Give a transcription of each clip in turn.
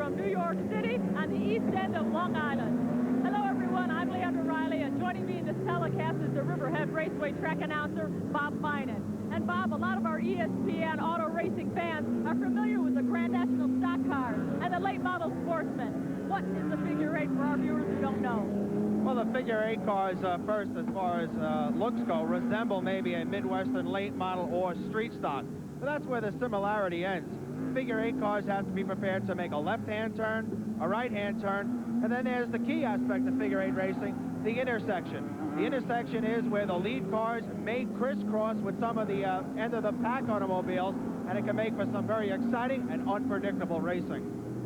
from New York City on the east end of Long Island. Hello, everyone. I'm Leandra Riley, and joining me in this telecast is the Riverhead Raceway track announcer, Bob Finan. And, Bob, a lot of our ESPN auto racing fans are familiar with the Grand National stock cars and the late model sportsmen. What is the figure eight for our viewers who don't know? Well, the figure eight cars, first, as far as looks go, resemble maybe a Midwestern late model or street stock. But that's where the similarity ends. Figure eight cars have to be prepared to make a left-hand turn, a right-hand turn, and then there's the key aspect of figure eight racing, the intersection. The intersection is where the lead cars may crisscross with some of the end of the pack automobiles, and it can make for some very exciting and unpredictable racing.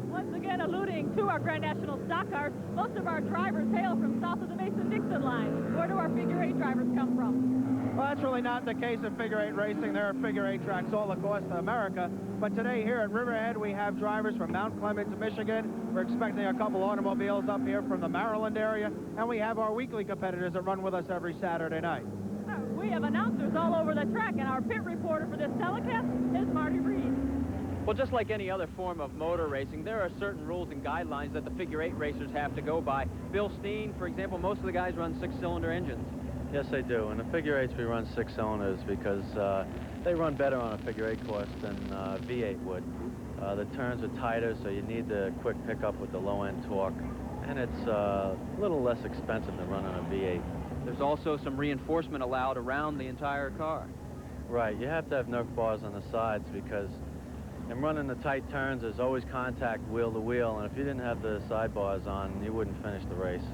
Once again, alluding to our Grand National stock cars, most of our drivers hail from south of the Mason-Dixon line. Where do our figure eight drivers come from? Well, that's really not the case in figure eight racing. There are figure eight tracks all across America. But today here at Riverhead, we have drivers from Mount Clemens, Michigan. We're expecting a couple automobiles up here from the Maryland area. And we have our weekly competitors that run with us every Saturday night. We have announcers all over the track, and our pit reporter for this telecast is Marty Reed. Well, just like any other form of motor racing, there are certain rules and guidelines that the figure eight racers have to go by. Bill Steen, for example, most of the guys run six-cylinder engines. Yes, they do. In the figure eights, we run six cylinders because they run better on a figure eight course than V8 would. The turns are tighter, so you need the quick pickup with the low-end torque, and it's a little less expensive than running a V8. There's also some reinforcement allowed around the entire car. Right. You have to have Nerf bars on the sides because in running the tight turns, there's always contact wheel to wheel, and if you didn't have the sidebars on, you wouldn't finish the race.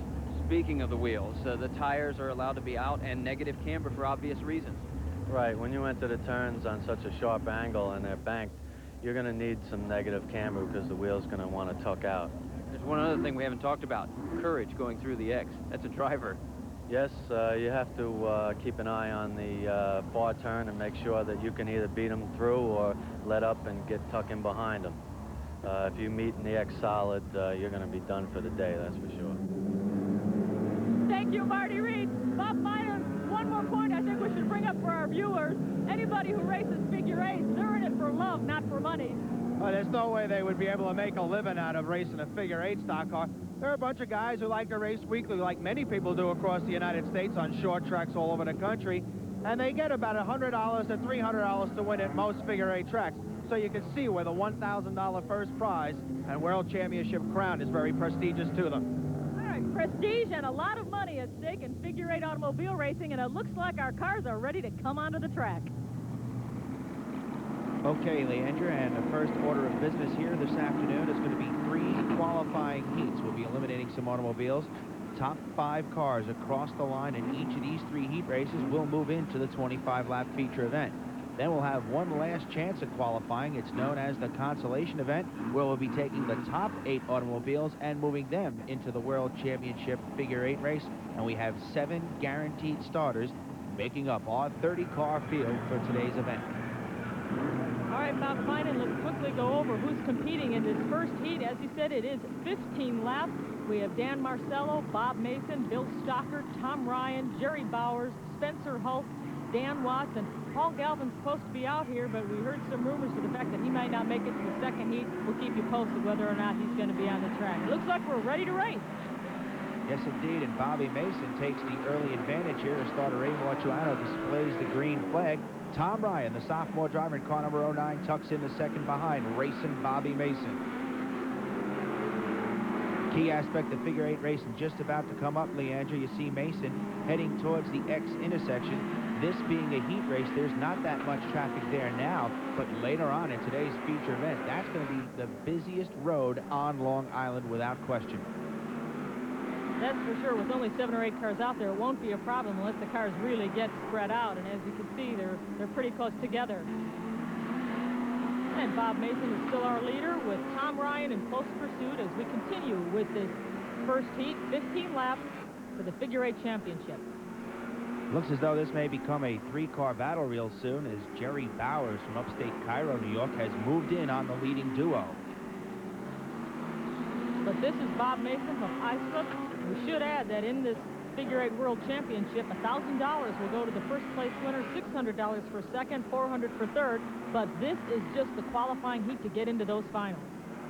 Speaking of the wheels, the tires are allowed to be out and negative camber for obvious reasons. Right. When you enter the turns on such a sharp angle and they're banked, you're going to need some negative camber because the wheel's going to want to tuck out. There's one other thing we haven't talked about, courage going through the X. That's a driver. Yes, you have to keep an eye on the bar turn and make sure that you can either beat them through or let up and get tucked in behind them. If you meet in the X solid, you're going to be done for the day, that's for sure. Thank you, Marty Reed. Bob Finan, one more point I think we should bring up for our viewers. Anybody who races figure eights, they're in it for love, not for money. Well, there's no way they would be able to make a living out of racing a figure eight stock car. There are a bunch of guys who like to race weekly, like many people do across the United States on short tracks all over the country, and they get about $100 to $300 to win at most figure eight tracks. So you can see where the $1,000 first prize and World Championship crown is very prestigious to them. All right, prestige and a lot of money at stake in figure eight automobile racing, and it looks like our cars are ready to come onto the track. Okay, Leandra, and the first order of business here this afternoon is going to be 3 qualifying heats. We'll be eliminating some automobiles. Top 5 cars across the line in each of these 3 heat races will move into the 25-lap feature event. Then we'll have one last chance at qualifying. It's known as the consolation event, where we'll be taking the top 8 automobiles and moving them into the World Championship figure 8 race. And we have 7 guaranteed starters making up our 30-car field for today's event. All right, Bob Finan, let's quickly go over who's competing in this first heat. As you said, it is 15 laps. We have Dan Marcello, Bob Mason, Bill Stocker, Tom Ryan, Jerry Bowers, Spencer Hulse, Dan Watson. Paul Galvin's supposed to be out here, but we heard some rumors to the fact that he might not make it to the second heat. We'll keep you posted whether or not he's going to be on the track. It looks like we're ready to race. Yes, indeed, and Bobby Mason takes the early advantage here as starter Ray Marciano displays the green flag. Tom Ryan, the sophomore driver in car number 09, tucks in the second behind, racing Bobby Mason. Key aspect of figure 8 racing just about to come up, Leandra. You see Mason heading towards the X intersection. This being a heat race, there's not that much traffic there now, but later on in today's feature event, that's going to be the busiest road on Long Island without question. That's for sure. With only 7 or 8 cars out there, it won't be a problem unless the cars really get spread out. And as you can see, they're pretty close together. And Bob Mason is still our leader with Tom Ryan in close pursuit as we continue with this first heat, 15 laps for the figure 8 championship. Looks as though this may become a 3-car battle real soon as Jerry Bowers from upstate Cairo, New York, has moved in on the leading duo. But this is Bob Mason from Islip. We should add that in this figure 8 World Championship, $1,000 will go to the first place winner, $600 for second, $400 for third. But this is just the qualifying heat to get into those finals.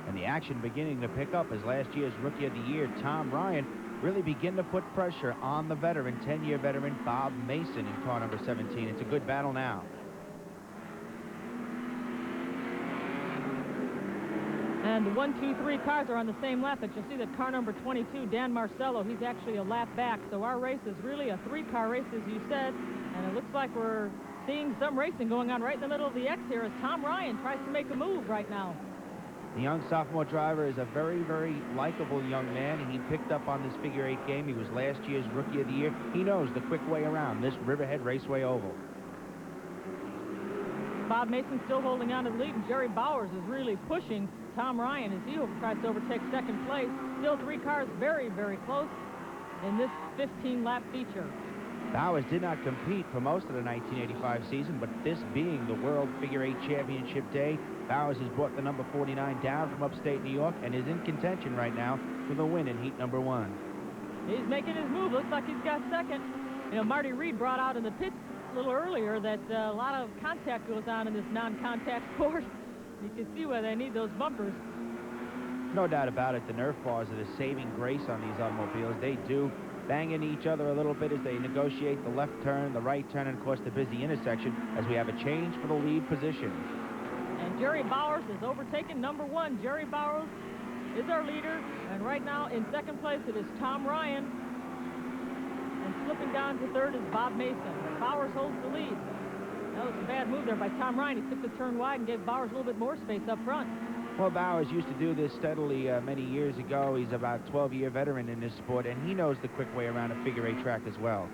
And the action beginning to pick up as last year's Rookie of the Year, Tom Ryan, really begin to put pressure on the veteran, 10-year veteran Bob Mason in car number 17. It's a good battle now. And the 1, 2, 3 cars are on the same lap, but you'll see that car number 22, Dan Marcello, he's actually a lap back. So our race is really a 3-car race, as you said, and it looks like we're seeing some racing going on right in the middle of the X here as Tom Ryan tries to make a move right now. The young sophomore driver is a very, very likable young man. He picked up on this figure 8 game. He was last year's Rookie of the Year. He knows the quick way around this Riverhead Raceway Oval. Bob Mason still holding on to the lead, and Jerry Bowers is really pushing Tom Ryan as he tries to overtake second place. Still 3 cars very, very close in this 15-lap feature. Bowers did not compete for most of the 1985 season, but this being the World Figure 8 Championship Day, Bowers has brought the number 49 down from upstate New York and is in contention right now for the win in heat number 1. He's making his move. Looks like he's got second. You know, Marty Reed brought out in the pits a little earlier that a lot of contact goes on in this non-contact sport. You can see why they need those bumpers. No doubt about it, the Nerf bars are the saving grace on these automobiles. They do bang into each other a little bit as they negotiate the left turn, the right turn, and of course the busy intersection as we have a change for the lead position. And Jerry Bowers is overtaken number 1. Jerry Bowers is our leader, and right now in second place it is Tom Ryan. And slipping down to third is Bob Mason. But Bowers holds the lead. That was a bad move there by Tom Ryan. He took the turn wide and gave Bowers a little bit more space up front. Well, Bowers used to do this steadily many years ago. He's about a 12-year veteran in this sport, and he knows the quick way around a figure 8 track as well.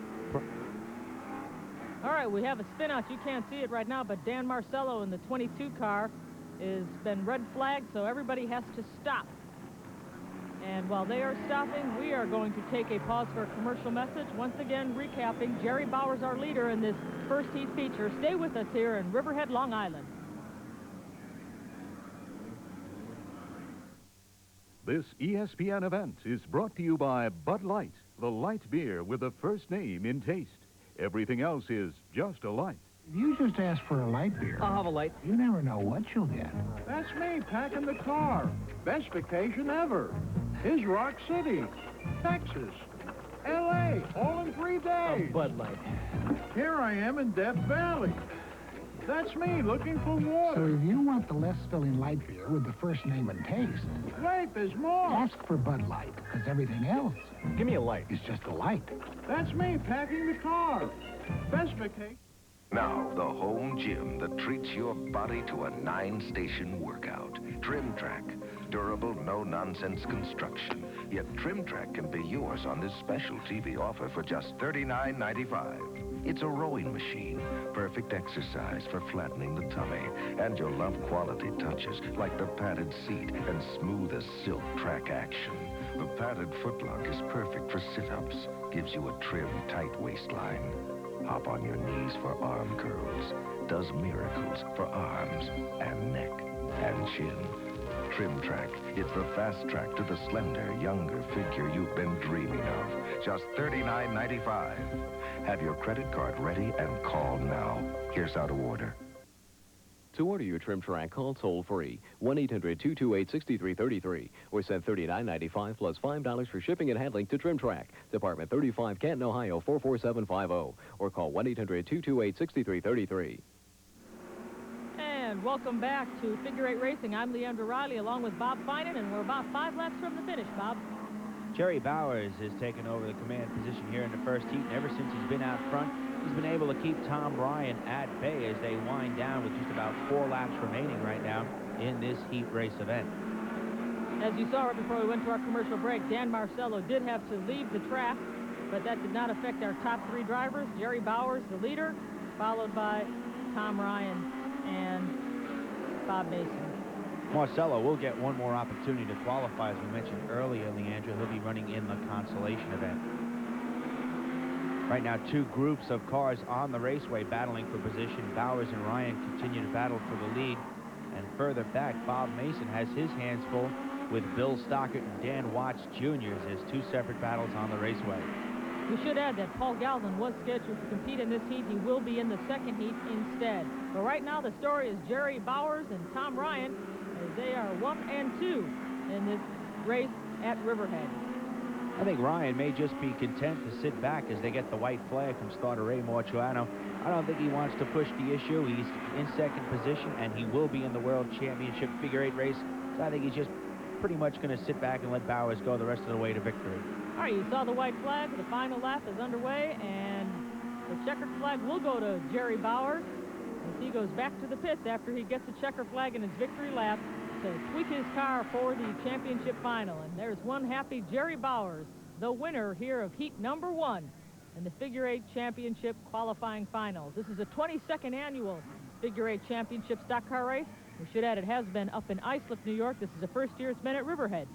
All right, we have a spin-out. You can't see it right now, but Dan Marcello in the 22 car has been red flagged, so everybody has to stop. And while they are stopping, we are going to take a pause for a commercial message. Once again, recapping, Jerry Bowers, our leader in this first heat feature. Stay with us here in Riverhead, Long Island. This ESPN event is brought to you by Bud Light, the light beer with the first name in taste. Everything else is just a light. If you just ask for a light beer, I'll have a light. you never know what you'll get. That's me packing the car. Best vacation ever. Here's Rock City, Texas, L.A., all in 3 days. Bud Light. Here I am in Death Valley. That's me looking for water. So if you want the less filling light beer with the first name and taste, Wait, there's more. ask for Bud Light, because everything else Give me a light. is just a light. That's me packing the car. Best vacation. Now, the home gym that treats your body to a 9-station workout. Trim Track. Durable, no-nonsense construction. Yet Trim Track can be yours on this special TV offer for just $39.95. It's a rowing machine. Perfect exercise for flattening the tummy. And you'll love quality touches like the padded seat and smooth as silk track action. The padded footlock is perfect for sit-ups. Gives you a trim, tight waistline. Hop on your knees for arm curls. Does miracles for arms and neck and chin. Trim Track. It's the fast track to the slender, younger figure you've been dreaming of. Just $39.95. Have your credit card ready and call now. Here's how to order. To order your Trim Track, call toll-free 1-800-228-6333 or send $39.95 plus $5 for shipping and handling to Trim Track, Department 35, Canton, Ohio 44750, or call 1-800-228-6333. And welcome back to Figure 8 Racing. I'm Leandra Riley along with Bob Finan, and we're about 5 laps from the finish, Bob. Jerry Bowers has taken over the command position here in the first heat, and ever since he's been out front, he's been able to keep Tom Ryan at bay as they wind down with just about 4 laps remaining right now in this heat race event. As you saw right before we went to our commercial break, Dan Marcello did have to leave the track, but that did not affect our top 3 drivers. Jerry Bowers, the leader, followed by Tom Ryan and Bob Mason. Marcello will get one more opportunity to qualify, as we mentioned earlier, Leandra. He'll be running in the consolation event. Right now, 2 groups of cars on the raceway battling for position. Bowers and Ryan continue to battle for the lead. And further back, Bob Mason has his hands full with Bill Stockert and Dan Watts Jr. as 2 separate battles on the raceway. We should add that Paul Galvin was scheduled to compete in this heat. He will be in the second heat instead. But right now, the story is Jerry Bowers and Tom Ryan as they are 1 and 2 in this race at Riverhead. I think Ryan may just be content to sit back as they get the white flag from starter Ray Mortuano. I don't think he wants to push the issue. He's in second position, and he will be in the World Championship figure 8 race. So I think he's just pretty much going to sit back and let Bowers go the rest of the way to victory. All right, you saw the white flag. The final lap is underway, and the checkered flag will go to Jerry Bowers as he goes back to the pits after he gets a checker flag in his victory lap to tweak his car for the championship final. And there's one happy Jerry Bowers, the winner here of heat number 1 in the figure 8 championship qualifying finals. This is the 22nd annual figure 8 championship stock car race. We should add it has been up in Islip, New York. This is the first year it's been at Riverhead.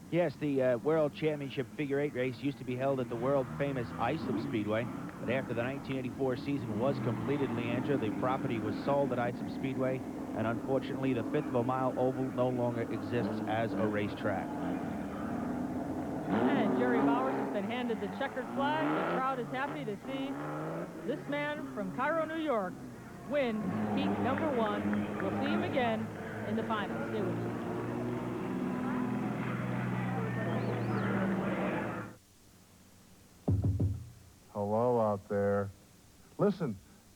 Yes, the World Championship figure 8 race used to be held at the world-famous Islip Speedway, but after the 1984 season was completed, Leandra, the property was sold at Islip Speedway, and unfortunately, the 1/5 of a mile oval no longer exists as a racetrack. And Jerry Bowers has been handed the checkered flag. The crowd is happy to see this man from Cairo, New York, win heat number 1. We'll see him again in the finals. Stay with us. Hello out there. Listen,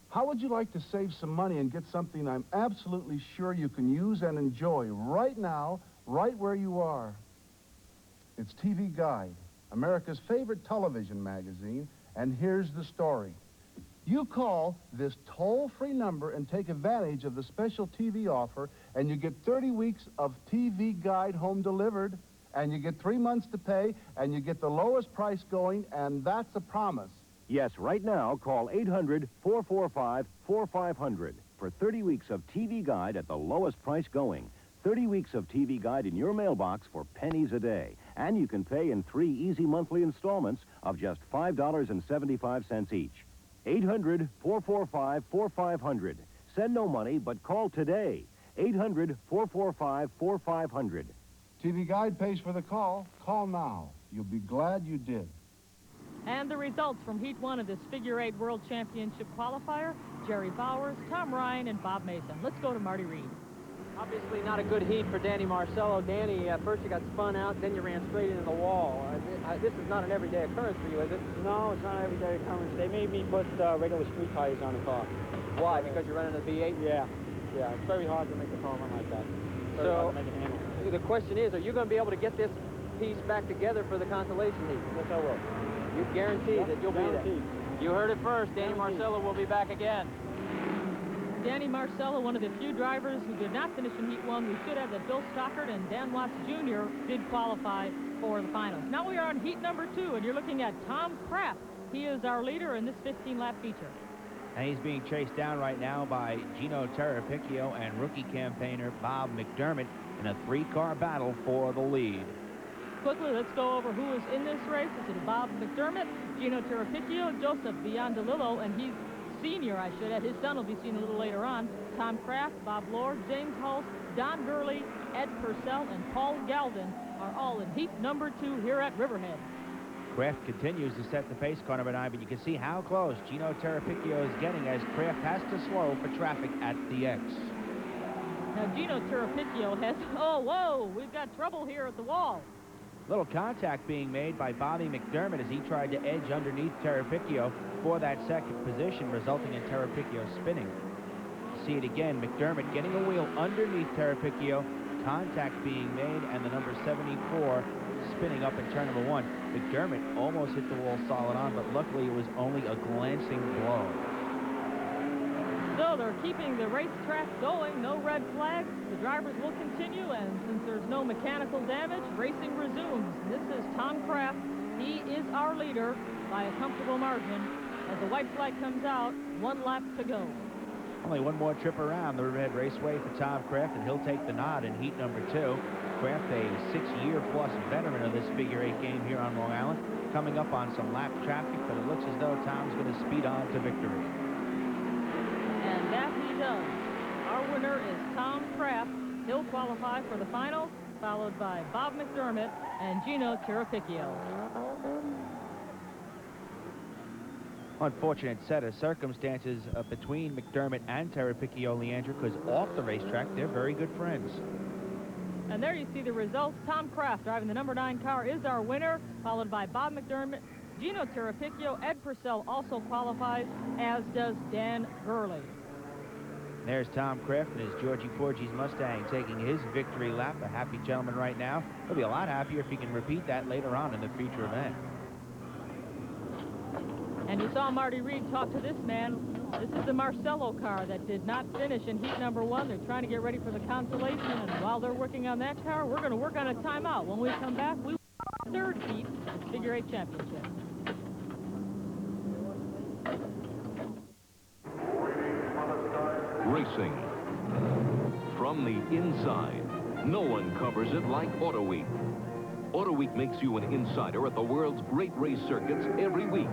how would you like to save some money and get something I'm absolutely sure you can use and enjoy right now, right where you are? It's TV Guide, America's favorite television magazine, and here's the story. You call this toll-free number and take advantage of the special TV offer, and you get 30 weeks of TV Guide home delivered, and you get 3 months to pay, and you get the lowest price going, and that's a promise. Yes, right now, call 800-445-4500 for 30 weeks of TV Guide at the lowest price going. 30 weeks of TV Guide in your mailbox for pennies a day. And you can pay in 3 easy monthly installments of just $5.75 each. 800-445-4500. Send no money, but call today. 800-445-4500. TV Guide pays for the call. Call now. You'll be glad you did. And the results from Heat 1 of this Figure 8 World Championship qualifier, Jerry Bowers, Tom Ryan, and Bob Mason. Let's go to Marty Reed. Obviously not a good heat for Danny Marcello. Danny, first you got spun out, then you ran straight into the wall. This is not an everyday occurrence for you, is it? No, it's not an everyday occurrence. They made me put regular street tires on the car. Why? Because you're running a V8? Yeah. Yeah, it's very hard to make the car run like that. Very So, hard to make it handle. the question is, are you going to be able to get this piece back together for the consolation heat? Yes, I will. You guarantee that you'll be there. You heard it first. Danny Marcello will be back again. Danny Marcello, one of the few drivers who did not finish in Heat 1. We should have that Bill Stockard and Dan Watts Jr. did qualify for the finals. Now we are on Heat number 2, and you're looking at Tom Kraft. He is our leader in this 15-lap feature. And he's being chased down right now by Gino Terrapicchio and rookie campaigner Bob McDermott in a 3-car battle for the lead. Quickly, let's go over who is in this race. This is Bob McDermott, Gino Terrapicchio, Joseph Biondolillo, and he's senior, I should add. His son will be seen a little later on. Tom Kraft, Bob Lord, James Hulse, Don Gurley, Ed Purcell, and Paul Galvin are all in Heat number 2 here at Riverhead. Kraft continues to set the pace, car number 9, but you can see how close Gino Terrapicchio is getting as Kraft has to slow for traffic at the X. Now, Gino Terrapicchio has... Oh, whoa! We've got trouble here at the wall. Little contact being made by Bobby McDermott as he tried to edge underneath Terrapicchio for that second position, resulting in Terrapicchio spinning. See it again, McDermott getting a wheel underneath Terrapicchio, contact being made, and the number 74 spinning up in turn number 1. McDermott almost hit the wall solid on, but luckily it was only a glancing blow. So they're keeping the racetrack going, no red flags. The drivers will continue, and since there's no mechanical damage, racing resumes. This is Tom Kraft. He is our leader by a comfortable margin. As the white flag comes out, 1 lap to go. Only 1 more trip around the Riverhead Raceway for Tom Kraft, and he'll take the nod in Heat number 2. Kraft, a 6-year-plus veteran of this figure 8 game here on Long Island, coming up on some lap traffic, but it looks as though Tom's going to speed on to victory. And that he does. Our winner is Tom Kraft. He'll qualify for the finals, followed by Bob McDermott and Gino Terrapicchio. Unfortunate set of circumstances between McDermott and Terrapicchio Leandro, because off the racetrack, they're very good friends. And there you see the results. Tom Kraft driving the number 9 car is our winner, followed by Bob McDermott, Gino Terrapicchio. Ed Purcell also qualifies, as does Dan Gurley. There's Tom Kraft and his Georgie Porgy's Mustang taking his victory lap. A happy gentleman right now. He'll be a lot happier if he can repeat that later on in the feature event. And you saw Marty Reed talk to this man. This is the Marcello car that did not finish in heat number 1. They're trying to get ready for the consolation, and while they're working on that car, we're going to work on a timeout. When we come back, we will third heat of the Figure 8 Championship. Racing. From the inside, no one covers it like AutoWeek. AutoWeek makes you an insider at the world's great race circuits every week.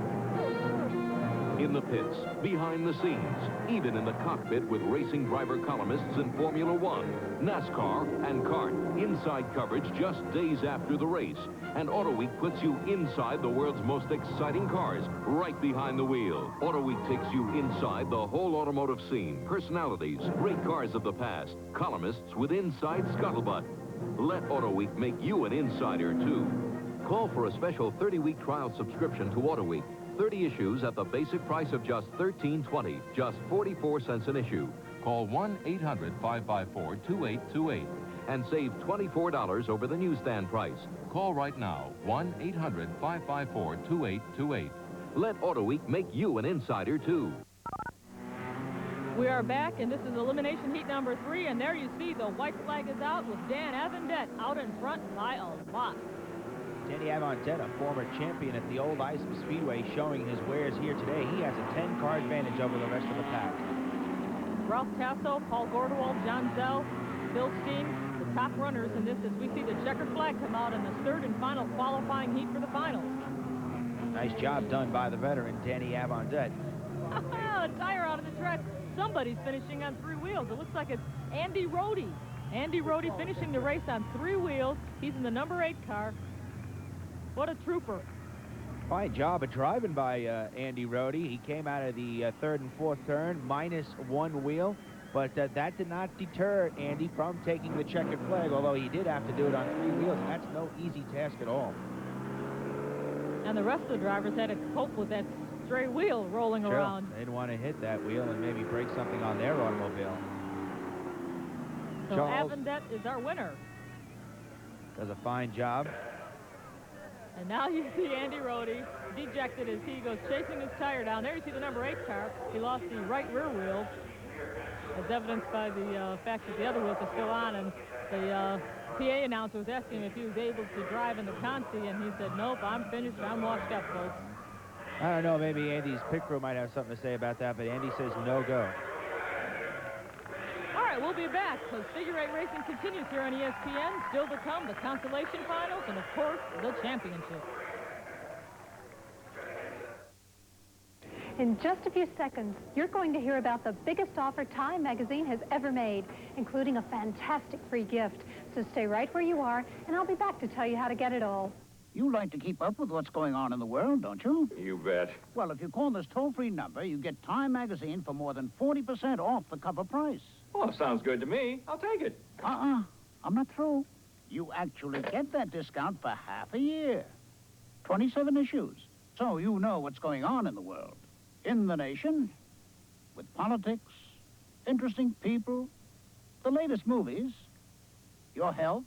In the pits, behind the scenes, even in the cockpit with racing driver columnists in Formula One, NASCAR, and kart. Inside coverage just days after the race. And AutoWeek puts you inside the world's most exciting cars, right behind the wheel. AutoWeek takes you inside the whole automotive scene. Personalities, great cars of the past, columnists with inside scuttlebutt. Let AutoWeek make you an insider, too. Call for a special 30-week trial subscription to AutoWeek. 30 issues at the basic price of just $13.20, just 44 cents an issue. Call 1-800-554-2828 and save $24 over the newsstand price. Call right now, 1-800-554-2828. Let AutoWeek make you an insider, too. We are back, and this is elimination heat number 3, and there you see the white flag is out with Dan Avondette out in front by a lot. Danny Avondette, a former champion at the old Isom Speedway, showing his wares here today. He has a 10-car advantage over the rest of the pack. Ralph Tasso, Paul Gordewald, John Zell, Bill Steen, the top runners in this as we see the checkered flag come out in the third and final qualifying heat for the finals. Nice job done by the veteran, Danny Avondette. A tire out of the track. Somebody's finishing on 3 wheels. It looks like it's Andy Rohde. Andy Rohde finishing the race on 3 wheels. He's in the number 8 car. What a trooper. Fine job of driving by Andy Rohde. He came out of the third and fourth turn, minus 1 wheel, but that did not deter Andy from taking the checkered flag, although he did have to do it on 3 wheels. That's no easy task at all. And the rest of the drivers had to cope with that stray wheel rolling around. They didn't want to hit that wheel and maybe break something on their automobile. So Avondette is our winner. Does a fine job. And now you see Andy Rohde dejected as he goes chasing his tire down. There you see the number 8 car. He lost the right rear wheel, as evidenced by the fact that the other wheels are still on. And the PA announcer was asking him if he was able to drive in the Conti, and he said, nope, I'm finished. I'm washed up, folks. I don't know, maybe Andy's pit crew might have something to say about that, but Andy says no go. All right, we'll be back because Figure 8 racing continues here on ESPN. Still to come, the consolation finals and, of course, the championship. In just a few seconds, you're going to hear about the biggest offer Time magazine has ever made, including a fantastic free gift. So stay right where you are, and I'll be back to tell you how to get it all. You like to keep up with what's going on in the world, don't you? You bet. Well, if you call this toll-free number, you get Time magazine for more than 40% off the cover price. Well, sounds good to me. I'll take it. I'm not through. You actually get that discount for half a year. 27 issues. So you know what's going on in the world. In the nation, with politics, interesting people, the latest movies, your health,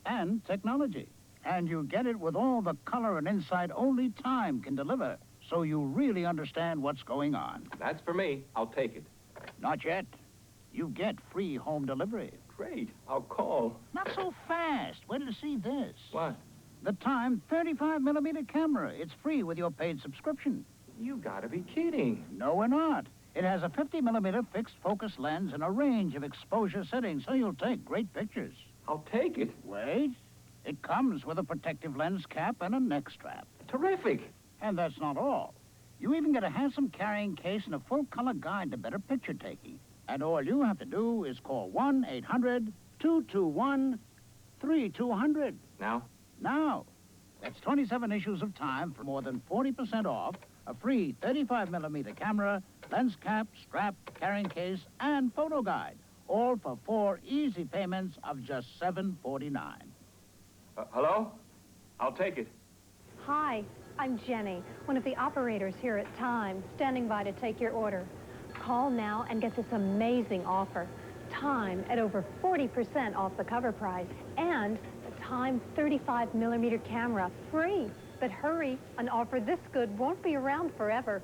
and technology. And you get it with all the color and insight only Time can deliver, so you really understand what's going on. That's for me. I'll take it. Not yet. You get free home delivery. Great. I'll call. Not so fast. Wait to see this. What? The Time 35mm camera. It's free with your paid subscription. You gotta be kidding. No, we're not. It has a 50mm fixed focus lens and a range of exposure settings, so you'll take great pictures. I'll take it. Wait. It comes with a protective lens cap and a neck strap. Terrific. And that's not all. You even get a handsome carrying case and a full-color guide to better picture taking. And all you have to do is call 1-800-221-3200. Now? Now. That's 27 issues of Time for more than 40% off, a free 35mm camera, lens cap, strap, carrying case, and photo guide, all for 4 easy payments of just $7.49. Hello? I'll take it. Hi, I'm Jenny, one of the operators here at Time, standing by to take your order. Call now and get this amazing offer. Time at over 40% off the cover price, and the Time 35mm camera free. But hurry, an offer this good won't be around forever.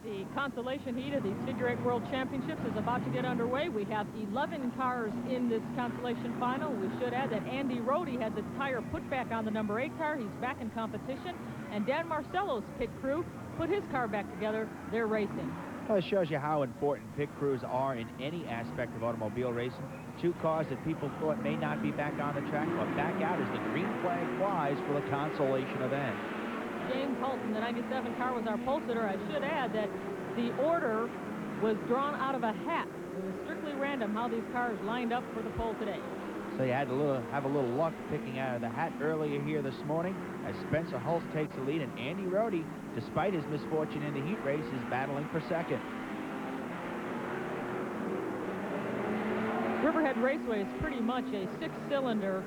The consolation heat of these Figure 8 World Championships is about to get underway. We have 11 cars in this consolation final. We should add that Andy Rohde had the tire put back on the number 8 car. He's back in competition. And Dan Marcello's pit crew put his car back together. They're racing. Well, it shows you how important pit crews are in any aspect of automobile racing. 2 cars that people thought may not be back on the track, but back out as the green flag flies for the consolation event. James Holton, the 97 car, was our pole sitter. I should add that the order was drawn out of a hat. It was strictly random how these cars lined up for the pole today. So you had to have a little luck picking out of the hat earlier here this morning as Spencer Hulse takes the lead, and Andy Rohde, despite his misfortune in the heat race, is battling for second. Riverhead Raceway is pretty much a 6-cylinder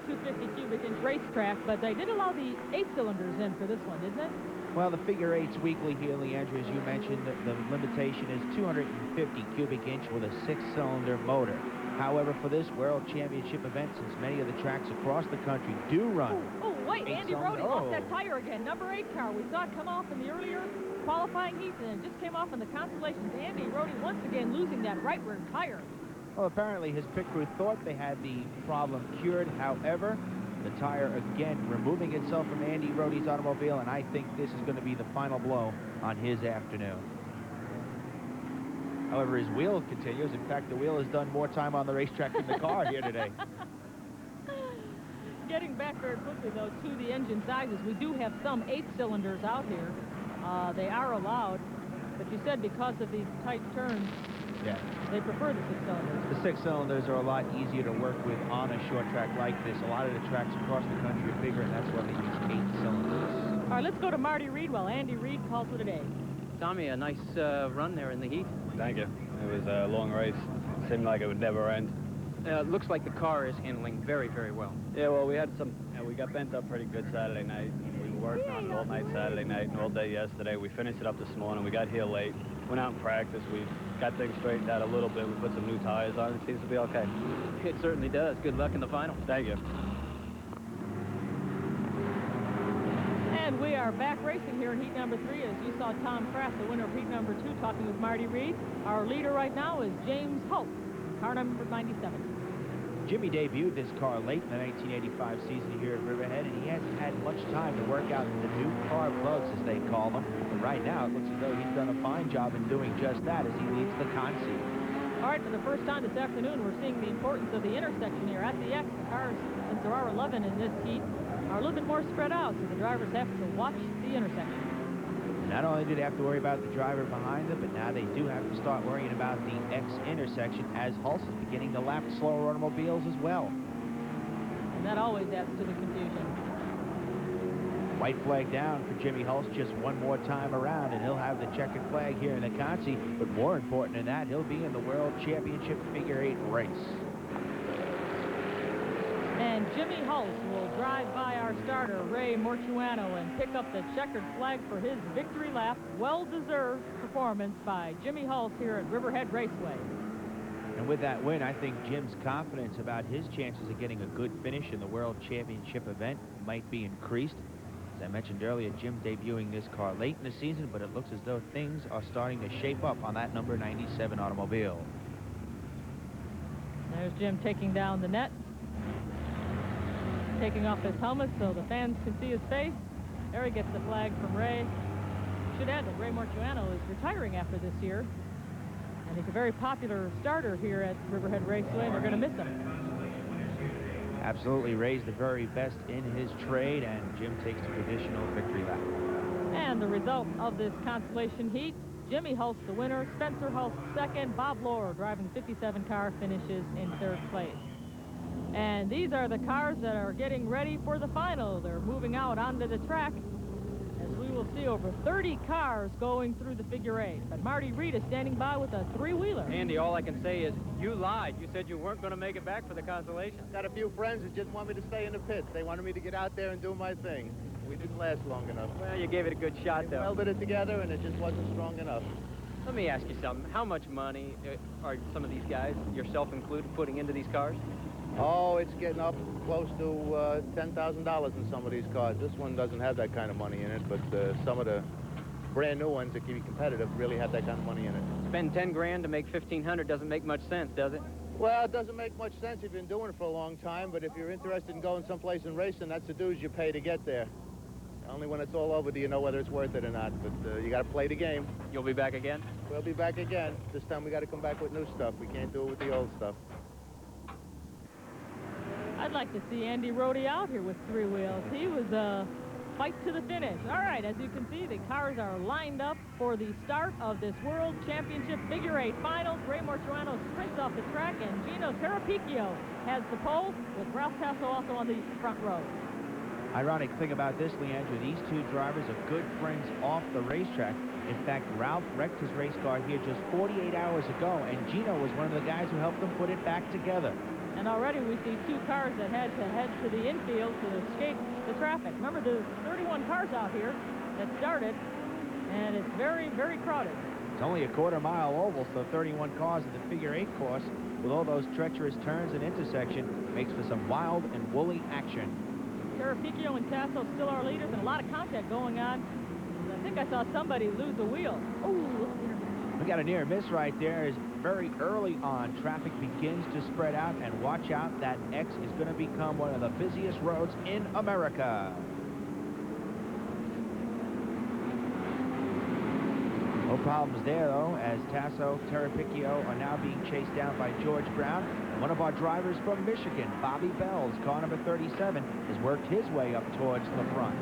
250 cubic inch racetrack, but they did allow the 8 cylinders in for this one, didn't it? Well, the Figure 8's weekly here, Leandra, as you mentioned, the limitation is 250 cubic inch with a 6-cylinder motor. However, for this World Championship event, since many of the tracks across the country do run... Oh, wait, Andy Rohde lost that tire again. Number 8 car. We saw it come off in the earlier qualifying heats, and it just came off in the consolations. Andy Rohde once again losing that right rear tire. Well, apparently his pit crew thought they had the problem cured. However, the tire again removing itself from Andy Rohde's automobile, and I think this is going to be the final blow on his afternoon. However, his wheel continues. In fact, the wheel has done more time on the racetrack than the car here today. Getting back very quickly, though, to the engine sizes, we do have some 8 cylinders out here. They are allowed, but you said because of these tight turns, yeah, they prefer the 6 cylinders. The 6 cylinders are a lot easier to work with on a short track like this. A lot of the tracks across the country are bigger, and that's why they use 8 cylinders. All right, let's go to Marty Reed while Andy Reed calls it a day. Tommy, a nice run there in the heat. Thank you. It was a long race. Seemed like it would never end. Looks like the car is handling very, very well. Yeah, well, we got bent up pretty good Saturday night. We worked on it all night Saturday night and all day yesterday. We finished it up this morning. We got here late. Went out and practiced. We got things straightened out a little bit. We put some new tires on. It seems to be okay. It certainly does. Good luck in the final. Thank you. And we are back racing here in heat number 3. As you saw Tom Kraft, the winner of heat number 2, talking with Marty Reed. Our leader right now is James Holt, car number 97. Jimmy debuted this car late in the 1985 season here at Riverhead, and he hasn't had much time to work out the new car bugs, as they call them. But right now, it looks as though he's done a fine job in doing just that as he leads the consi. All right, for the first time this afternoon, we're seeing the importance of the intersection here at the X. The cars, since there are 11 in this heat, are a little bit more spread out, so the drivers have to watch the intersection. Not only do they have to worry about the driver behind them, but now they do have to start worrying about the X intersection as Hulse is beginning to lap slower automobiles as well. And that always adds to the confusion. White flag down for Jimmy Hulse just one more time around, and he'll have the checkered flag here in the consi. But more important than that, he'll be in the World Championship Figure 8 race. And Jimmy Hulse will drive by our starter, Ray Mortuano, and pick up the checkered flag for his victory lap. Well-deserved performance by Jimmy Hulse here at Riverhead Raceway. And with that win, I think Jim's confidence about his chances of getting a good finish in the World Championship event might be increased. As I mentioned earlier, Jim debuting this car late in the season, but it looks as though things are starting to shape up on that number 97 automobile. There's Jim taking down the net, taking off his helmet so the fans can see his face. There he gets the flag from Ray. Should add that Ray Mortuano is retiring after this year, and he's a very popular starter here at Riverhead Raceway, and we're going to miss him. Absolutely. Ray's the very best in his trade, and Jim takes the traditional victory lap. And the result of this consolation heat, Jimmy Hulse the winner, Spencer Hulse second, Bob Lohr driving the 57 car finishes in 3rd place. And these are the cars that are getting ready for the final. They're moving out onto the track as we will see over 30 cars going through the figure eight. But Marty Reed is standing by with a three-wheeler. Andy, all I can say is you lied. You said you weren't going to make it back for the consolation. Got a few friends that just want me to stay in the pits. They wanted me to get out there and do my thing. We didn't last long enough. Well, you gave it a good shot, though. We welded it together, and it just wasn't strong enough. Let me ask you something. How much money are some of these guys, yourself included, putting into these cars? Oh, it's getting up close to $10,000 in some of these cars. This one doesn't have that kind of money in it, but some of the brand new ones that can be competitive really have that kind of money in it. Spend 10 grand to make 1,500 doesn't make much sense, does it? Well, it doesn't make much sense if you've been doing it for a long time, but if you're interested in going someplace and racing, that's the dues you pay to get there. Only when it's all over do you know whether it's worth it or not, but you got to play the game. You'll be back again? We'll be back again. This time we got to come back with new stuff. We can't do it with the old stuff. I'd like to see Andy Rohde out here with three wheels. He was a fight to the finish. All right, as you can see, the cars are lined up for the start of this World Championship Figure 8 Finals. Ray Marciano sprints off the track, and Gino Terrapicchio has the pole, with Ralph Tasso also on the front row. Ironic thing about this, Leandra, these two drivers are good friends off the racetrack. In fact, Ralph wrecked his race car here just 48 hours ago, and Gino was one of the guys who helped them put it back together. And already we see two cars that had to head to the infield to escape the traffic. Remember, there's 31 cars out here that started, and it's very, very crowded. It's only a quarter-mile oval, so 31 cars in the figure 8 course, with all those treacherous turns and intersection, makes for some wild and woolly action. Terrapicchio and Tasso still our leaders, and a lot of contact going on. I think I saw somebody lose a wheel. Oh, we got a near miss right there. Is very early on. Traffic begins to spread out, and watch out, that X is going to become one of the busiest roads in America. No problems there, though, as Tasso, Terrapicchio are now being chased down by George Brown. One of our drivers from Michigan, Bobby Bells, car number 37, has worked his way up towards the front.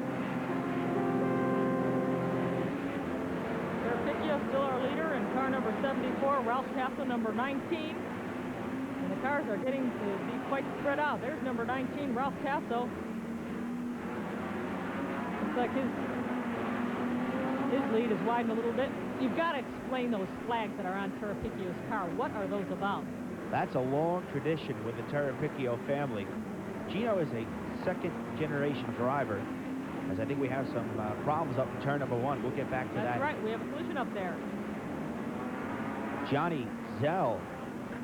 Terrapicchio still our leader, and car number 74, Ralph Tasso, number 19. And the cars are getting to be quite spread out. There's number 19, Ralph Tasso. Looks like his lead is widened a little bit. You've got to explain those flags that are on Terrapicchio's car. What are those about? That's a long tradition with the Terrapicchio family. Gino is a second-generation driver, as I think we have some problems up in turn number 1. We'll get back to that. That's right. We have a collision up there. Johnny Zell,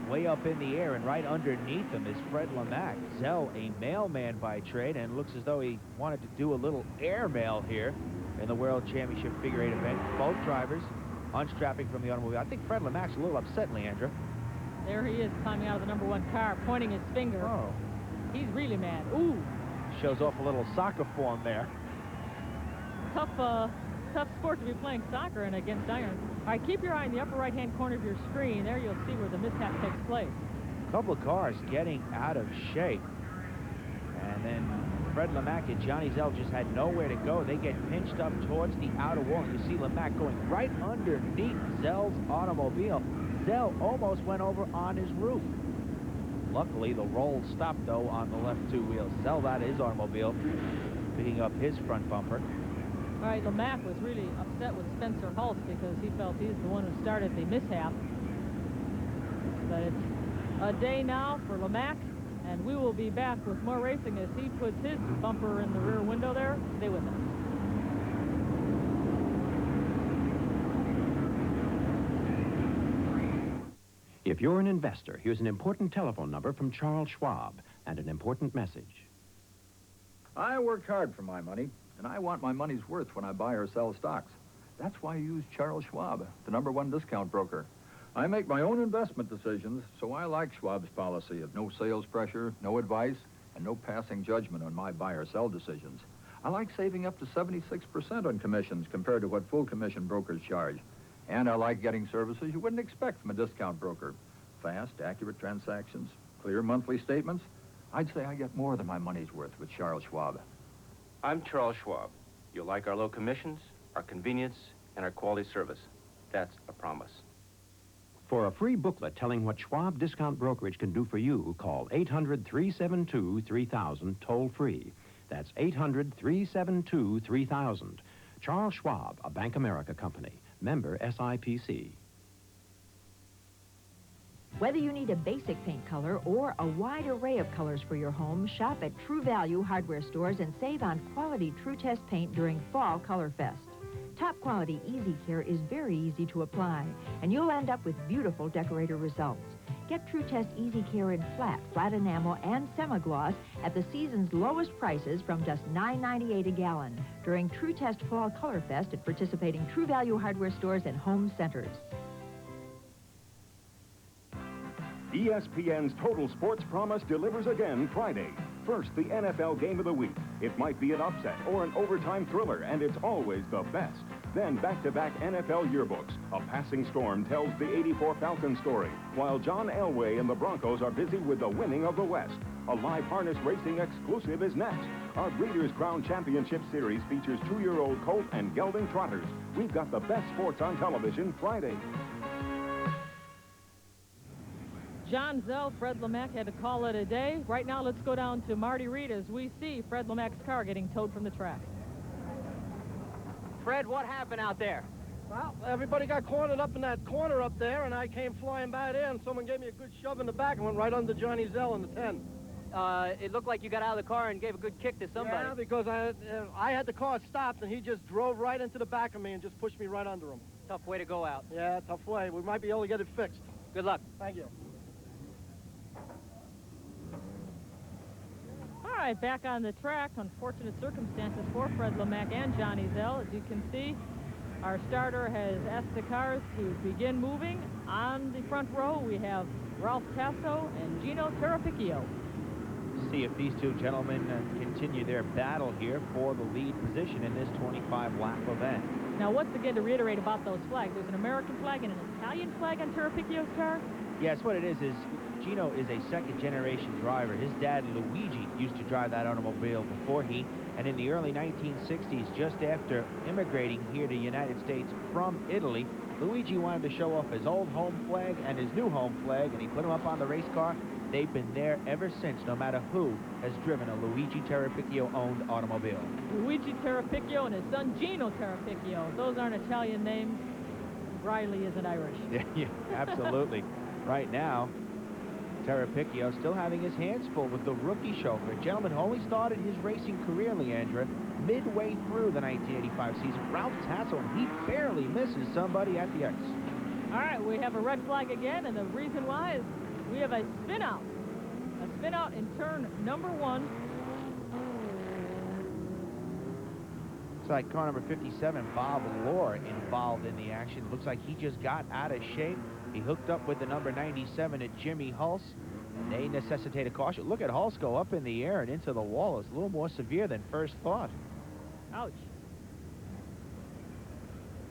way up in the air, and right underneath him is Fred Lemack. Zell, a mailman by trade, and looks as though he wanted to do a little air mail here in the World Championship Figure 8 event. Both drivers unstrapping from the automobile. I think Fred Lemack's a little upset, Leandra. There he is, climbing out of the number 1 car, pointing his finger. Oh. He's really mad. Ooh. Shows off a little soccer form there. Tough sport to be playing soccer and against iron. All right, keep your eye in the upper right-hand corner of your screen. There you'll see where the mishap takes place. A couple of cars getting out of shape. And then Fred Lemack and Johnny Zell just had nowhere to go. They get pinched up towards the outer wall. You see Lemack going right underneath Zell's automobile. Zell almost went over on his roof. Luckily, the roll stopped, though, on the left 2 wheels. Zell out of his automobile, picking up his front bumper. All right, Lemack was really upset with Spencer Hulse because he felt he's the one who started the mishap. But it's a day now for Lemack, and we will be back with more racing as he puts his bumper in the rear window there. Stay with us. If you're an investor, here's an important telephone number from Charles Schwab and an important message. I worked hard for my money, and I want my money's worth when I buy or sell stocks. That's why I use Charles Schwab, the #1 discount broker. I make my own investment decisions, so I like Schwab's policy of no sales pressure, no advice, and no passing judgment on my buy or sell decisions. I like saving up to 76% on commissions compared to what full commission brokers charge. And I like getting services you wouldn't expect from a discount broker. Fast, accurate transactions, clear monthly statements. I'd say I get more than my money's worth with Charles Schwab. I'm Charles Schwab. You'll like our low commissions, our convenience, and our quality service. That's a promise. For a free booklet telling what Schwab Discount Brokerage can do for you, call 800-372-3000 toll-free. That's 800-372-3000. Charles Schwab, a Bank America company. Member SIPC. Whether you need a basic paint color or a wide array of colors for your home, shop at True Value hardware stores and save on quality True Test paint during Fall Color Fest. Top quality Easy Care is very easy to apply, and you'll end up with beautiful decorator results. Get True Test Easy Care in flat enamel, and semi-gloss at the season's lowest prices from just $9.98 a gallon during True Test Fall Color Fest at participating True Value hardware stores and home centers. ESPN's Total Sports Promise delivers again Friday. First, the NFL Game of the Week. It might be an upset or an overtime thriller, and it's always the best. Then back-to-back NFL yearbooks. A passing storm tells the '84 Falcons story, while John Elway and the Broncos are busy with the winning of the West. A live harness racing exclusive is next. Our Breeders' Crown Championship Series features 2-year-old colt and gelding trotters. We've got the best sports on television Friday. John Zell, Fred Lemack had to call it a day. Right now, let's go down to Marty Reed as we see Fred Lemack's car getting towed from the track. Fred, what happened out there? Well, everybody got cornered up in that corner up there, and I came flying by there, and someone gave me a good shove in the back and went right under Johnny Zell in the 10. It looked like you got out of the car and gave a good kick to somebody. Yeah, because I had the car stopped, and he just drove right into the back of me and just pushed me right under him. Tough way to go out. Yeah, tough way. We might be able to get it fixed. Good luck. Thank you. All right, back on the track. Unfortunate circumstances for Fred Lemack and Johnny Zell. As you can see, our starter has asked the cars to begin moving. On the front row, we have Ralph Tasso and Gino Terrapicchio. See if these two gentlemen continue their battle here for the lead position in this 25-lap event. Now, once again, to reiterate about those flags, there's an American flag and an Italian flag on Terrapicchio's car. Yes, what it is Gino is a second-generation driver. His dad, Luigi, used to drive that automobile before he, and in the early 1960s, just after immigrating here to the United States from Italy, Luigi wanted to show off his old home flag and his new home flag, and he put them up on the race car. They've been there ever since, no matter who has driven a Luigi Terrapicchio-owned automobile. Luigi Terrapicchio and his son, Gino Terrapicchio. Those aren't Italian names. Riley isn't Irish. Yeah, absolutely. Right now, Terrapicchio still having his hands full with the rookie chauffeur. Gentleman only started his racing career, Leandra, midway through the 1985 season. Ralph Tasso, and he barely misses somebody at the X. All right, we have a red flag again, and the reason why is we have a spin-out. A spin-out in turn number 1. Looks like car number 57, Bob Lohr, involved in the action. Looks like he just got out of shape. He hooked up with the number 97 at Jimmy Hulse. They necessitate a caution. Look at Hulse go up in the air and into the wall. It's a little more severe than first thought. Ouch.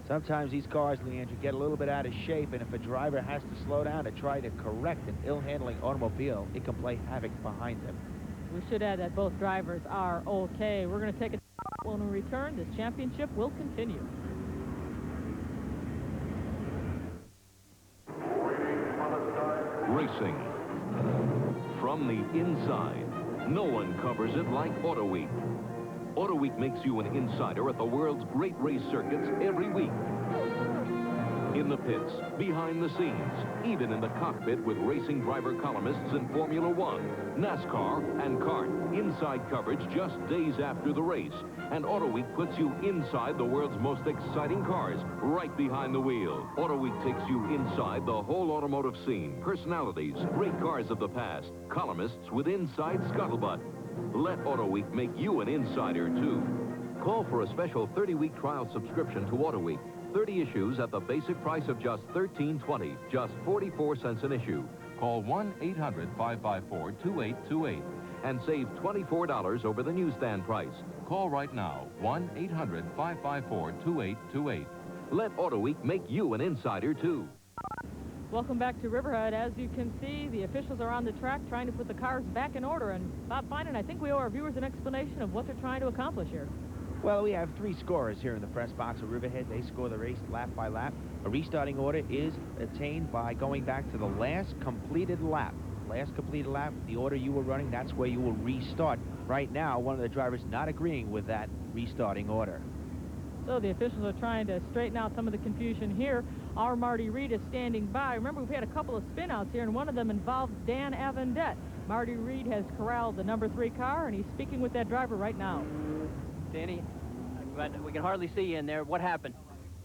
Sometimes these cars, Leandra, get a little bit out of shape, and if a driver has to slow down to try to correct an ill-handling automobile, it can play havoc behind them. We should add that both drivers are okay. We're going to take a when we return. This championship will continue. Racing. From the inside, no one covers it like AutoWeek. AutoWeek makes you an insider at the world's great race circuits every week. In the pits, behind the scenes, even in the cockpit with racing driver columnists in Formula One, NASCAR, and kart. Inside coverage just days after the race. And AutoWeek puts you inside the world's most exciting cars, right behind the wheel. AutoWeek takes you inside the whole automotive scene. Personalities, great cars of the past, columnists with inside scuttlebutt. Let AutoWeek make you an insider, too. Call for a special 30-week trial subscription to AutoWeek. 30 issues at the basic price of just $13.20, just 44 cents an issue. Call 1-800-554-2828 and save $24 over the newsstand price. Call right now, 1-800-554-2828. Let AutoWeek make you an insider, too. Welcome back to Riverhead. As you can see, the officials are on the track trying to put the cars back in order. And Bob Finan, I think we owe our viewers an explanation of what they're trying to accomplish here. Well, we have 3 scorers here in the press box of Riverhead. They score the race lap by lap. A restarting order is attained by going back to the last completed lap. Last completed lap, the order you were running, that's where you will restart. Right now, one of the drivers not agreeing with that restarting order. So the officials are trying to straighten out some of the confusion here. Our Marty Reed is standing by. Remember, we've had a couple of spin-outs here, and one of them involves Dan Avendette. Marty Reed has corralled the number 3 car, and he's speaking with that driver right now. Danny, we can hardly see you in there. What happened?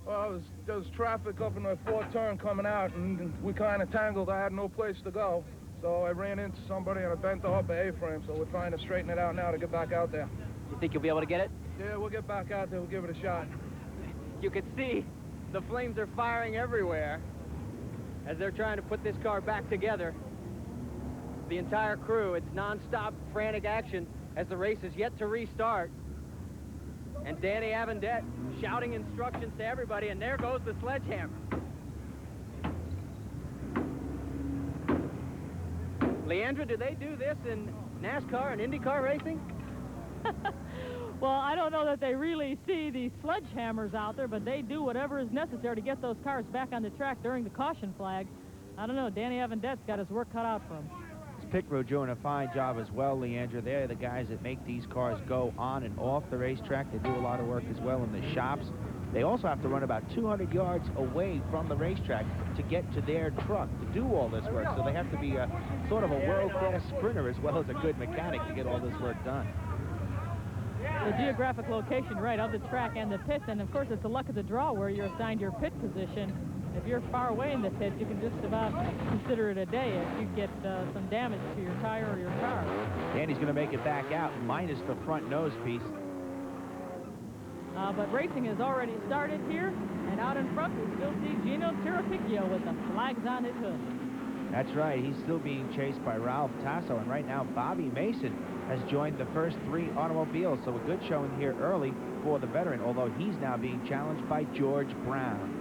Well, there was traffic up in the 4th turn coming out, and we kind of tangled. I had no place to go. So I ran into somebody, and I bent the upper A-frame, so we're trying to straighten it out now to get back out there. You think you'll be able to get it? Yeah, we'll get back out there. We'll give it a shot. You can see the flames are firing everywhere as they're trying to put this car back together. The entire crew, it's non-stop frantic action as the race is yet to restart. And Danny Avendette shouting instructions to everybody, and there goes the sledgehammer. Leandra, do they do this in NASCAR and IndyCar racing? Well, I don't know that they really see these sledgehammers out there, but they do whatever is necessary to get those cars back on the track during the caution flag. I don't know. Danny Avendette's got his work cut out for him. Pit crew doing a fine job as well, Leandra. They're the guys that make these cars go on and off the racetrack. They do a lot of work as well in the shops. They also have to run about 200 yards away from the racetrack to get to their truck to do all this work. So they have to be sort of a world-class sprinter as well as a good mechanic to get all this work done. The geographic location, right, of the track and the pits, and of course it's the luck of the draw where you're assigned your pit position. If you're far away in the pit, you can just about consider it a day if you get some damage to your tire or your car. Danny's going to make it back out, minus the front nose piece. But racing has already started here, and out in front we still see Gino Tirapicchio with the flags on his hood. That's right. He's still being chased by Ralph Tasso, and right now Bobby Mason has joined the first 3 automobiles, so a good showing here early for the veteran, although he's now being challenged by George Brown.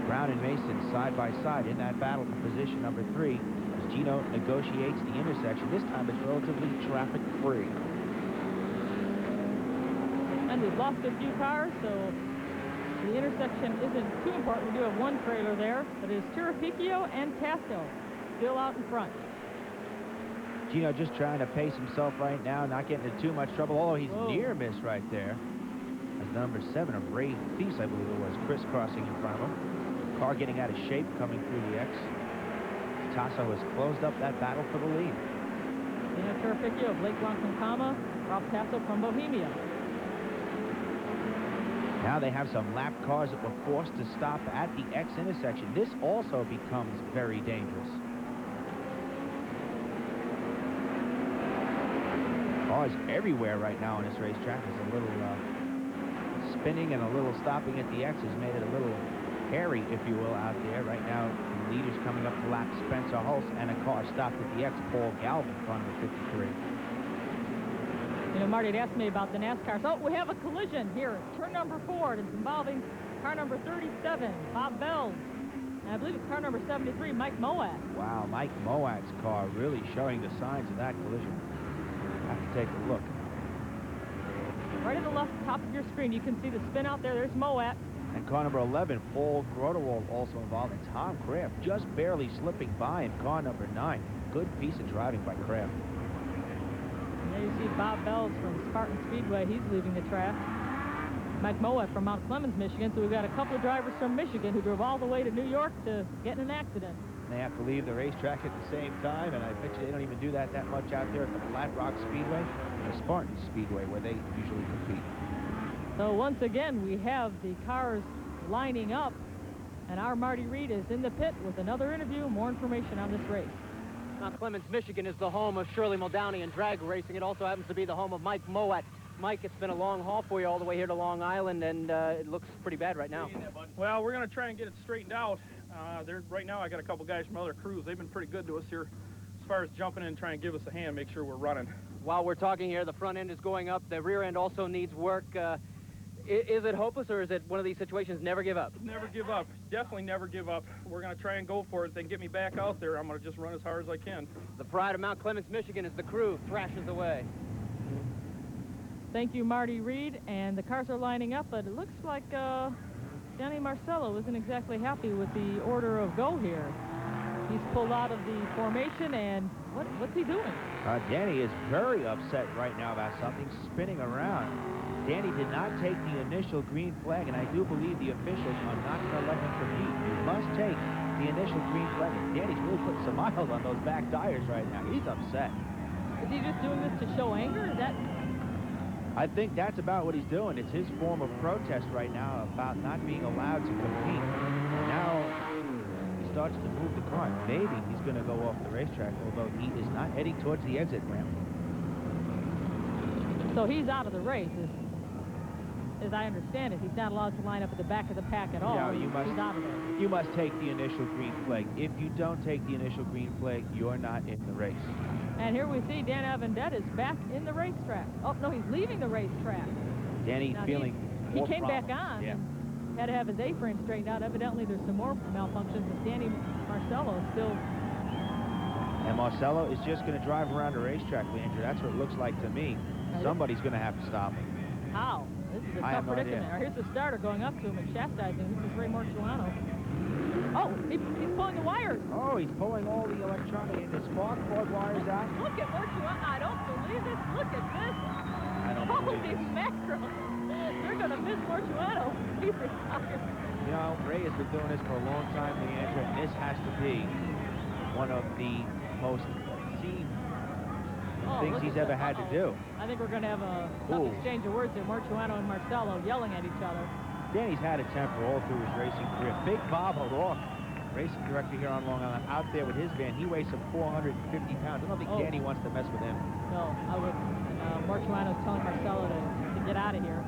Brown and Mason side by side in that battle for position number 3 as Gino negotiates the intersection. This time it's relatively traffic-free. And we've lost a few cars, so the intersection isn't too important. We do have one trailer there, but it's Tirapicchio and Tasso still out in front. Gino just trying to pace himself right now, not getting into too much trouble, although he's near miss right there. As number 7 of Ray Thies, I believe it was, crisscrossing in front of him. Car getting out of shape coming through the X. Tasso has closed up that battle for the lead. Gino Tirapicchio of Lake Ronkonkoma, Ralph Tasso from Bohemia. Now they have some lap cars that were forced to stop at the X intersection. This also becomes very dangerous. Cars everywhere right now on this racetrack. There's a little spinning and a little stopping at the X has made it a little hairy, if you will, out there. Right now, the leaders coming up to lap Spencer Hulse, and a car stopped at the X, Paul Galvin, car number 53. You know, Marty had asked me about the NASCAR. So we have a collision here. Turn number 4. It's involving car number 37, Bob Bells. And I believe it's car number 73, Mike Moat. Wow, Mike Moat's car really showing the signs of that collision. Have to take a look. Right at the left top of your screen, you can see the spin out there. There's Moat. And car number 11, Paul Grotewald, also involved. And Tom Kraft just barely slipping by in car number 9. Good piece of driving by Kraft. And there you see Bob Bells from Spartan Speedway. He's leaving the track. Mike Moat from Mount Clemens, Michigan. So we've got a couple of drivers from Michigan who drove all the way to New York to get in an accident. They have to leave the racetrack at the same time, and I bet you they don't even do that much out there at the Flat Rock Speedway or Spartan Speedway, where they usually compete. So once again, we have the cars lining up, and our Marty Reed is in the pit with another interview, more information on this race. Mount Clemens, Michigan is the home of Shirley Muldowney and drag racing. It also happens to be the home of Mike Moat. Mike, it's been a long haul for you all the way here to Long Island, and it looks pretty bad right now. Well, we're going to try and get it straightened out. Right now I got a couple guys from other crews. They've been pretty good to us here as far as jumping in and trying to give us a hand, make sure we're running. While we're talking here, the front end is going up. The rear end also needs work. Is it hopeless, or is it one of these situations, never give up? Never give up. Definitely never give up. We're going to try and go for it. If they can get me back out there, I'm going to just run as hard as I can. The pride of Mount Clemens, Michigan, as the crew thrashes away. Thank you, Marty Reed. And the cars are lining up, but it looks like Danny Marcello isn't exactly happy with the order of go here. He's pulled out of the formation, and what's he doing? Danny is very upset right now about something spinning around. Danny did not take the initial green flag, and I do believe the officials are not going to let him compete. He must take the initial green flag, and Danny's really putting some miles on those back tires right now. He's upset. Is he just doing this to show anger? Is that... I think that's about what he's doing. It's his form of protest right now about not being allowed to compete. Now he starts to move the car. Maybe he's going to go off the racetrack, although he is not heading towards the exit ramp. So he's out of the race, as I understand it. He's not allowed to line up at the back of the pack at all. No, he's out of there. You must take the initial green flag. If you don't take the initial green flag, you're not in the race. And here we see Dan Avendette is back in the racetrack. Oh, no, he's leaving the racetrack. Danny now feeling he more came problems. back on. Yeah. Had to have his A-frame straightened out. Evidently, there's some more malfunctions, but Danny Marcello still... And Marcello is just going to drive around the racetrack, Leandra. That's what it looks like to me. Somebody's going to have to stop him. How? This is a I tough have no predicament. idea. Here's the starter going up to him and chastising. This is Ray Marciano. Oh, he's pulling the wires. Oh, he's pulling all the electronic and the spark plug wires out. Look at Marciano. I don't believe this. Look at this. I don't believe Holy it. mackerel. You're going to miss Marciano. He's retired. You know, Ray has been doing this for a long time, Leandra, and this has to be one of the most obscene things he's ever had to do. I think we're going to have a tough exchange of words here. Marciano and Marcello yelling at each other. Danny's had a temper all through his racing career. Big Bob O'Rourke, racing director here on Long Island, out there with his van. He weighs some 450 pounds. I don't think Danny wants to mess with him. No, I would. Marciano's telling Marcello to get out of here.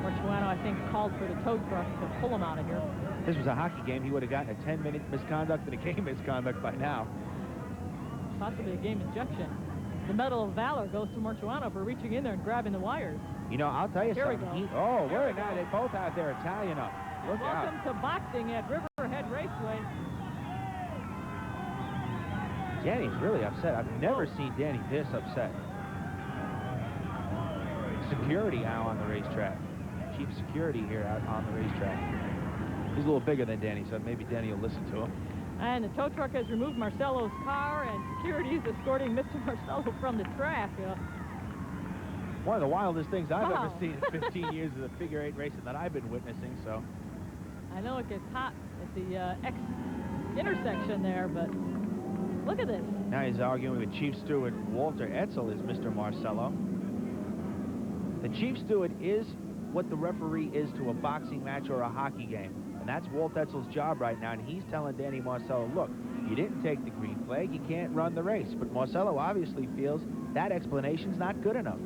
Marciano, I think, called for the tow truck to pull him out of here. This was a hockey game. He would have gotten a 10-minute misconduct and a game misconduct by now. Possibly a game injection. The Medal of Valor goes to Marciano for reaching in there and grabbing the wires. You know, I'll tell you Here something. we go. We're now. They both out there Italian up. Look out. Welcome to boxing at Riverhead Raceway. Danny's really upset. I've never seen Danny this upset. Security now on the racetrack. Chief security here out on the racetrack. He's a little bigger than Danny, so maybe Danny will listen to him. And the tow truck has removed Marcello's car, and security is escorting Mr. Marcello from the track. One of the wildest things I've ever seen in 15 years of the figure 8 racing that I've been witnessing, so. I know it gets hot at the X intersection there, but look at this. Now he's arguing with Chief Steward Walter Etzel is Mr. Marcello. The Chief Steward is what the referee is to a boxing match or a hockey game. And that's Walt Etzel's job right now, and he's telling Danny Marcello, look, you didn't take the green flag, you can't run the race. But Marcello obviously feels that explanation's not good enough.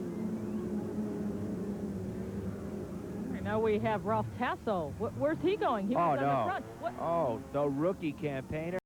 Right now we have Ralph Tasso. Where's he going? He was on the front. Oh, the rookie campaigner.